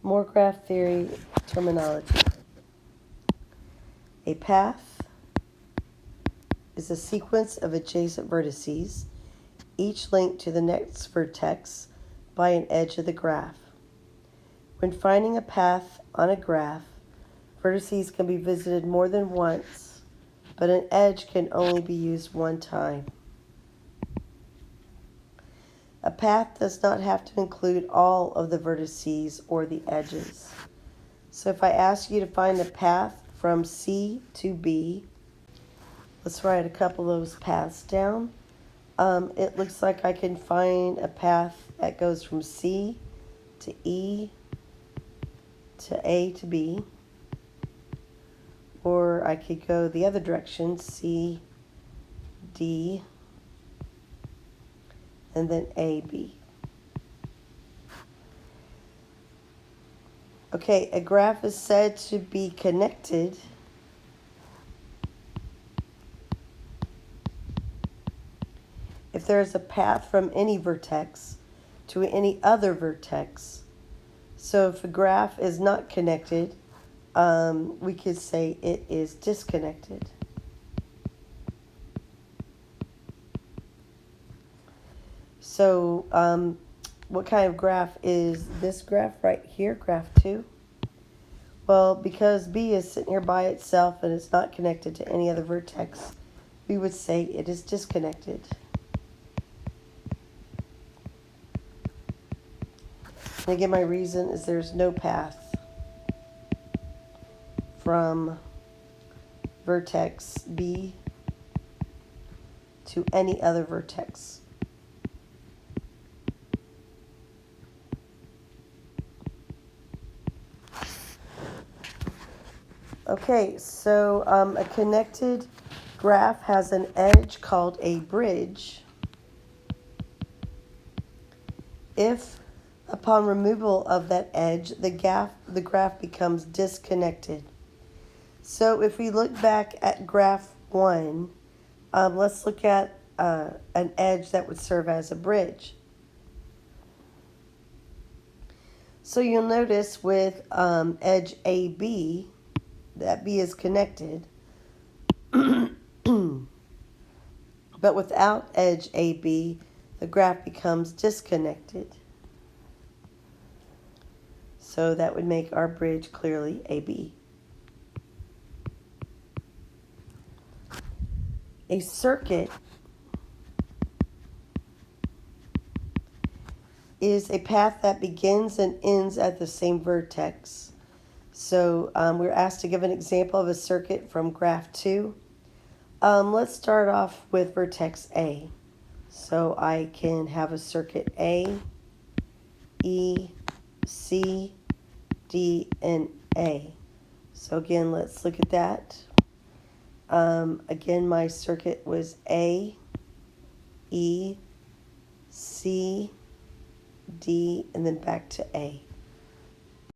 More graph theory terminology. A path is a sequence of adjacent vertices, each linked to the next vertex by an edge of the graph. When finding a path on a graph, vertices can be visited more than once, but an edge can only be used one time. A path does not have to include all of the vertices or the edges. So if I ask you to find a path from C to B, let's write a couple of those paths down. It looks like I can find a path that goes from C to E to A to B. Or I could go the other direction, C, D, and then A, B. Okay, a graph is said to be connected if there is a path from any vertex to any other vertex. So if a graph is not connected, we could say it is disconnected. So what kind of graph is this graph right here, graph 2? Well, because B is sitting here by itself and it's not connected to any other vertex, we would say it is disconnected. And again, my reason is there's no path from vertex B to any other vertex. Okay, so a connected graph has an edge called a bridge if, upon removal of that edge, the graph becomes disconnected. So if we look back at graph 1, let's look at an edge that would serve as a bridge. So you'll notice with edge AB, that B is connected, but without edge AB, the graph becomes disconnected. So that would make our bridge clearly AB. A circuit is a path that begins and ends at the same vertex. So we're asked to give an example of a circuit from graph 2. Let's start off with vertex A. So I can have a circuit A, E, C, D, and A. So again, let's look at that. Again, my circuit was A, E, C, D, and then back to A.